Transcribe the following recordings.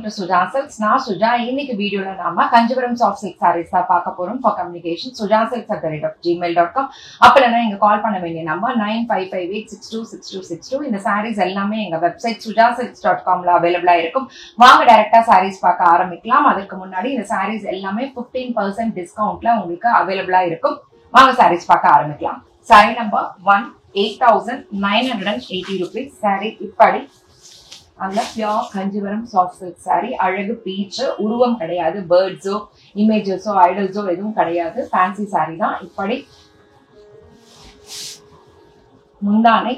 to Suja Silks. நான் சுஜா. இன்னைக்கு வீடியோல நாம கஞ்சிபுரம் சாஃப்ட் சில்க் சாரீஸ் தான் பார்க்க போறோம். For communication sujasilks@gmail.com. அப்பலனா நீங்க கால் பண்ண வேண்டிய நம்பர் 9558626262. இந்த சாரீஸ் எல்லாமே எங்க வெப்சைட் sujasilks.com ல அவைலபிளா இருக்கும். வாங்க டைரக்டா சாரீஸ் பார்க்க ஆரம்பிக்கலாம். அதுக்கு முன்னாடி இந்த சாரீஸ் எல்லாமே 15% டிஸ்கவுண்ட்ல உங்களுக்கு அவைலபிளா இருக்கும். வாங்க சாரீஸ் பார்க்க ஆரம்பிக்கலாம். Sorry number 1, 8,980 rupees. சாரி இப்படி அந்த pure Kanchipuram soft silk sorry. அழகு பீச், உருவம் கிடையாது, பேர்ட்ஸோ இமேஜஸோ ஐடல்ஸோ எதுவும் கிடையாது, ஃபேன்சி சாரி தான். இப்படி முந்தானை,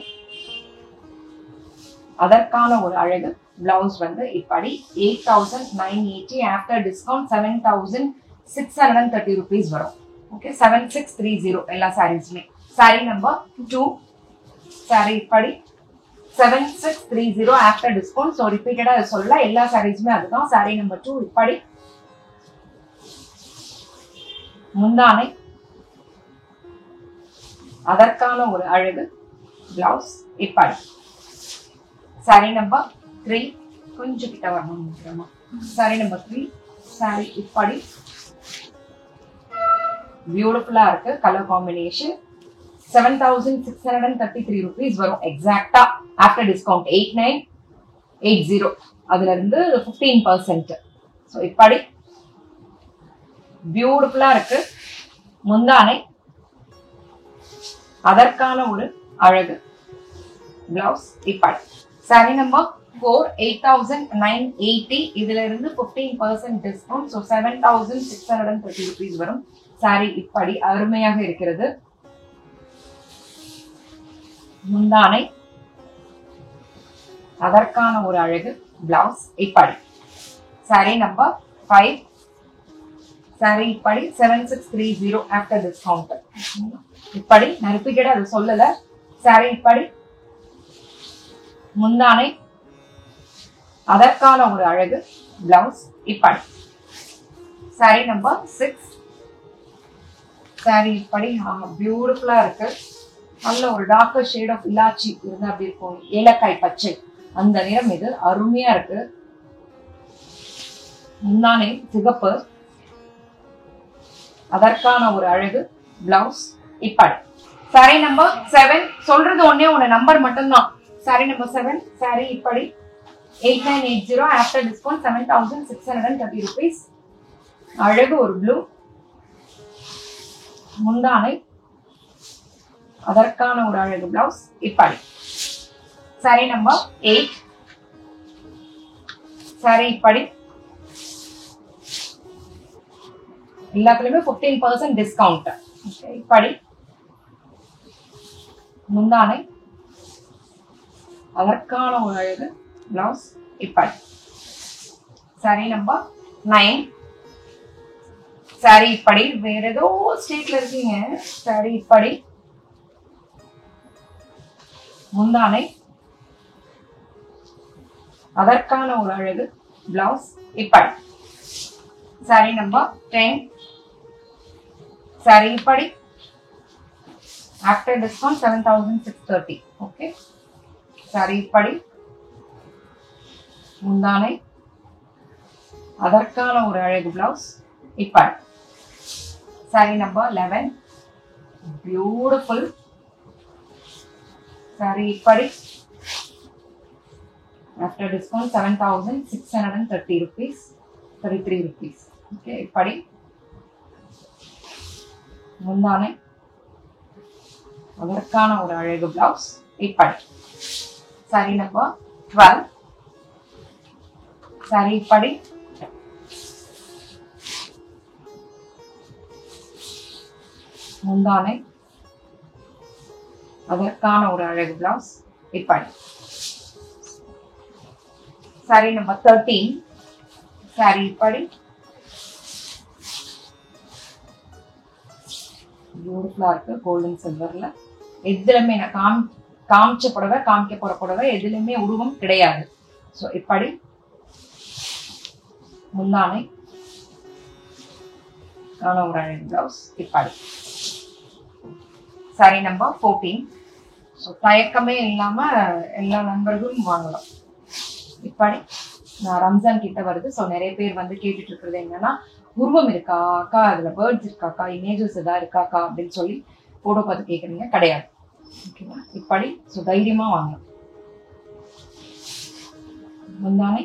அதற்கான ஒரு அழகு பிளவுஸ் வந்து இப்படி 8,980. ஆஃப்டர் டிஸ்கவுண்ட் 7,630 rupees வரும். ஓகே, 7630 எல்லா சாரீஸுமே. சாரி நம்பர் 2, சாரி இப்படி 7630 ஆஃப்டர் டிஸ்கவுண்ட். ஸோ ரிப்பீட்டடா சொல்ல எல்லா சாரீஸுமே அதுதான். சாரி நம்பர் 2 இப்படி முந்தானை, அதற்கான ஒரு அழகு பிளவுஸ் இப்படி. சாரி நம்பர் 3 கொஞ்சம் கிட்ட வரணும். சாரி நம்பர் 3 சாரி இப்படி பியூட்டிஃபுல்லா இருக்கு. கலர் காம்பினேஷன் 7,633 rupees வரும் எக்ஸாக்டா. After discount 8,980. அதுல இருந்து 15%. ஸோ இப்படி பியூட்டிஃபுல்லா இருக்கு. முந்தானை, அதற்கான ஒரு அழகு பிளவுஸ் இப்படி. சாரி நம்பர் 4, 8,980. இதுல இருந்து 15% டிஸ்கவுண்ட். ஸோ 7,630 rupees வரும். சாரி இப்படி அருமையாக இருக்கிறது. முந்தானை, அதற்கான ஒரு அழகு பிளவுஸ் இப்படி. சாரி நம்பர் 5, சாரி இப்படி 7,630 ஆஃப்டர் டிஸ்கவுண்ட். இப்படி நான் ரிப்பீட்டடா அது சொல்லல. சாரி இப்படி முந்தானை, அதற்கான ஒரு அழகு பிளவுஸ் இப்படி. சாரி நம்பர் 6, சாரி இப்படி பியூட்டிஃபுல்லா இருக்கு. நல்ல ஒரு டார்க்கர் ஷேட் ஆஃப் இலாச்சி இருந்தா அப்படி இருக்கும், ஏலக்காய் பச்சை அந்த நிறம். இது அருமையா இருக்கு. முந்தானை சிகப்பு, அதற்கான ஒரு அழகு பிளவுஸ் இப்படி. சாரி நம்பர் 7 சொல்றது ஒன்னே ஒன்னு நம்பர் மட்டும்தான். சாரி நம்பர் 7 சாரி இப்படி 8,980 ஆஃப்டர் டிஸ்கவுண்ட் 7,630 rupees. அழகு ஒரு ப்ளூ. முந்தானை, அதற்கான ஒரு அழகு பிளவுஸ் இப்படி. சாரி நம்பர் 8 சாரி இப்படி எல்லாத்துலயுமே 15% டிஸ்கவுண்ட். இப்படி முந்தானை, அதற்கான ஒரு அழகு பிளவுஸ் இப்படி. சாரி நம்பர் 9 சாரி இப்படி. வேற ஏதோ ஸ்டேட்ல இருக்கீங்க. சாரி இப்படி முந்தானை, அதற்கான ஒரு அழகு பிளவுஸ் இப்படி. சாரி நம்பர் 10 சாரி இப்படி ஆஃப்டர் டிஸ்கவுண்ட் 7,630. ஓகே, சாரி இப்படி முந்தானை, அதற்கான ஒரு அழகு பிளவுஸ் இப்படி. Sari number 11 beautiful. சாரி இப்படி after discount 7,630 rupees, 33 rupees. Okay, இப்படி முந்தானை, அதற்கான ஒரு அழகு பிளவுஸ் இப்படி. சாரி நம்பர் 12 சாரி இப்படி முந்தானை, அதற்கான ஒரு அழகு பிளவுஸ் இப்படி. சாரி நம்பர் 13 சாரி இப்படி பியூட்டிஃபுல்லா இருக்கு. கோல்டன் சில்வர்ல எதுலயுமே நான் காமிச்ச புடவை, காமிக்க போற புடவை எதுலயுமே உருவம் கிடையாது. ஸோ இப்படி முந்தானை, ஒரு அழகு பிளவுஸ் இப்படி. சாரி நம்பர் 14. ஸோ தயக்கமே இல்லாம எல்லா நண்பர்களும் வாங்கலாம். இப்படி ரம்ஜான் கிட்ட வருது. ஸோ நிறைய பேர் வந்து கேட்டுட்டு இருக்கிறது என்னன்னா, உருவம் இருக்கா அக்கா, அதுல பேர்ட்ஸ் இருக்காக்கா, இமேஜஸ் ஏதாவது இருக்காக்கா அப்படின்னு சொல்லி போட்டோ பார்த்து கேட்குறீங்க. கிடையாது. ஓகேவா? இப்படி ஸோ தைரியமா வாங்க. முந்தானை,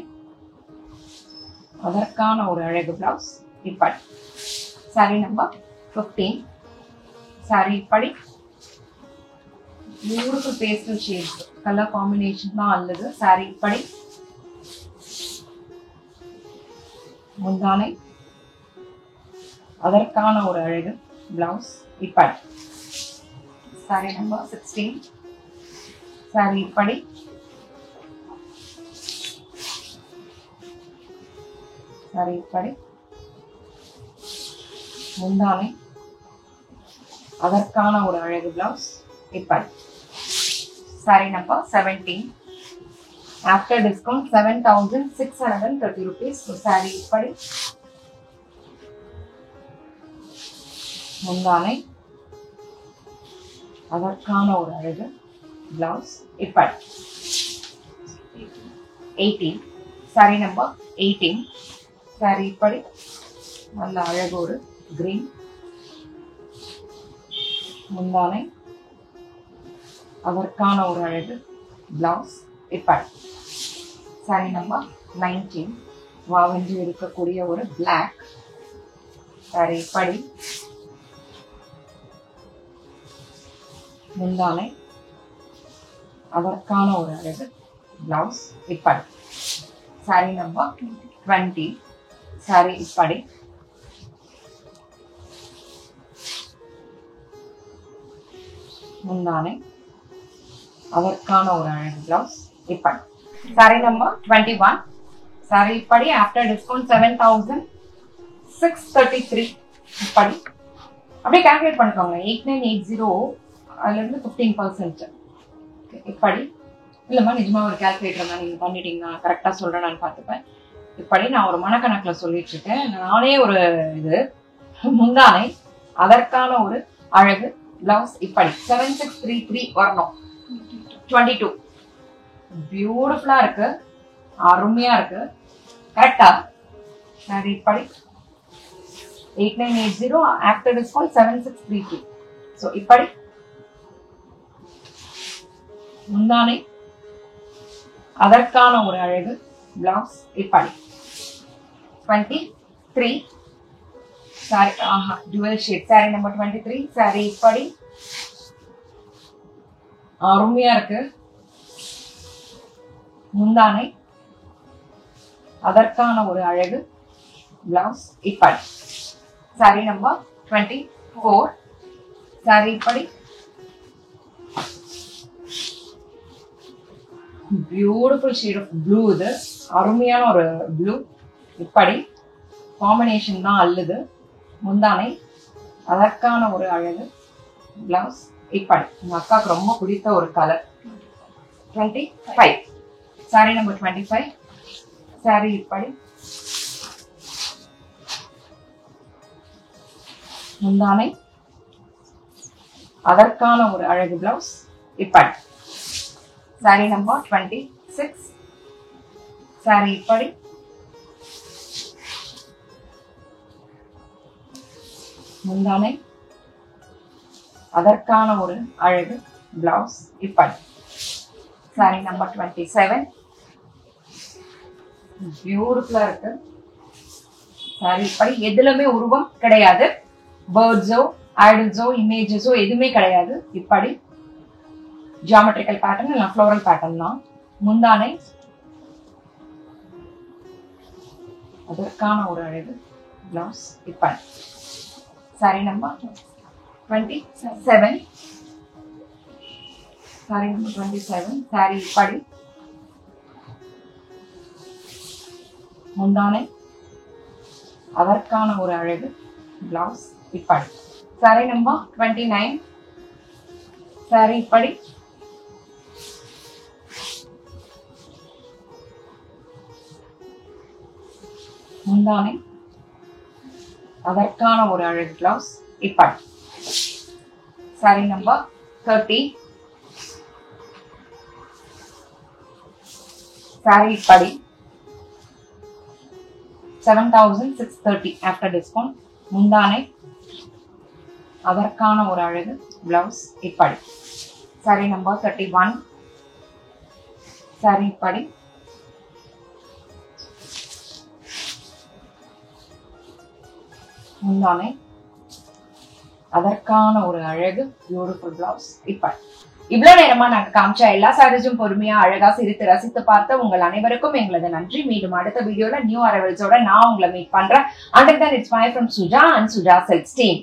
அதற்கான ஒரு அழகு பிளவுஸ். இப்படி சாரி நம்பர் 15. சாரி இப்படி beautiful pastel shades, colour combination தான் அல்லது. சாரி இப்படி முந்தானை, அதற்கான ஒரு அழகு பிளவுஸ். இப்படி சாரி நம்பர் 16. சாரி இப்படி சாரி இப்படி முந்தானை, அதற்கான ஒரு அழகு பிளவுஸ். இப்படி sari number 17. After discount 7,630 rupees. Sorry இப்படி முந்தானை, அதற்கான ஒரு அழகு பிளவுஸ். இப்படி 18. Sorry number 18. சாரி இப்படி நல்ல அழகு ஒரு கிரீன், முந்தானை, அதற்கான ஒரு அழகு பிளவுஸ். இப்படி சாரி நம்பர் 19. வாவென்று இருக்கக்கூடிய ஒரு பிளாக். சாரி இப்படி முந்தானை, அதற்கான ஒரு அழகு பிளவுஸ். இப்படி சாரி நம்பர் 20. சாரி இப்படி முந்தானை, அதற்கான ஒரு அழகு பிளவுஸ். இப்படி சாரி நம்பர் 21. சாரி இப்படி ஆஃப்டர் டிஸ்கவுண்ட் 7,633. இப்படி அப்படியே கால்குலேட் பண்ணிக்கோங்க. 8980 அதுல இருந்து 15%. இப்படி இல்லம்மா நிஜமா ஒரு கால்குலேட்டர் தான், நீங்க பண்ணிட்டீங்கன்னா கரெக்டா சொல்றேன், நான் பார்த்துப்பேன். இப்படி நான் ஒரு மனக்கணக்குல சொல்லிட்டு இருக்கேன். நானே ஒரு இது முந்தானை, அதற்கான ஒரு அழகு பிளவுஸ். இப்படி 7633 வரணும். 22 பியூட்டிஃபுல்லா இருக்கு, அருமையா இருக்கு. கரெக்டா? சரி இப்படி 8980 ஆஃப்டர் டிஸ்கவுண்ட் 7633. ஸோ இப்படி முந்தானை, அதற்கான ஒரு அழகு பிளவுஸ். இப்படி 23. Sari dual shade. Sari number 23. Sari இப்படி அருமையா இருக்கு, முந்தானை, அதற்கான ஒரு அழகு பிளவுஸ். இப்படி சாரி நம்பர் 24. சாரி இப்படி பியூட்டிஃபுல் ஷேட் ஆஃப் ப்ளூ. இது அருமையான ஒரு ப்ளூ. இப்படி காம்பினேஷன் தான் அல்லது. முந்தானை, அதற்கான ஒரு அழகு பிளவுஸ். இப்படி உங்க அக்காவுக்கு ரொம்ப பிடித்த ஒரு கலர். 25. Sorry number 25. சாரி இப்படி முந்தானை, அதற்கான ஒரு அழகு பிளவுஸ். இப்படி சாரி நம்பர் 26. சாரி இப்படி முந்தானை, அதற்கான ஒரு அழகு பிளவுஸ். இப்படி சாரி நம்பர் 27. பியூட்டிஃபுல்லா இருக்கு. சாரி இப்படி எதுலுமே உருவம் கிடையாது, பேர்ட்ஸோ ஐடல்ஸோ இமேஜஸோ எதுவுமே கிடையாது. இப்படி ஜியோமெட்ரிக்கல் பேட்டர்ன் இல்ல ஃப்ளோரல் பேட்டர்ன் தான். முந்தானை, அதற்கான ஒரு அழகு பிளவுஸ். இப்படி sari number 27. Sorry number 27. Sorry இப்படி முந்தானை, அதற்கான ஒரு அழகு பிளவுஸ். இப்படி சாரி நம்பர் 29. சாரி இப்படி முந்தானை, அதற்கான ஒரு அழகு பிளவுஸ். இப்படி சாரி நம்பர் 30. சாரி இப்படி 7630 after discount. முந்தானை அதற்கான ஒரு அழகு பிளவுஸ் இப்படி. சாரி நம்பர் 31. சாரி இப்படி. முந்தானை அதற்கான ஒரு அழகு பியூட்டிஃபுல் பிளவுஸ் இப்படி. இவ்வளவு நேரமா நாங்க காமிச்ச எல்லா சாரீஸும் பொறுமையா அழகா சிரித்து ரசித்து பார்த்த உங்கள் அனைவருக்கும் எங்களது நன்றி. மீண்டும் அடுத்த வீடியோல நியூ அரைவல்ஸோட நான் உங்களை மீட் பண்றேன். Until then, it's bye from Suja and Suja Silks team.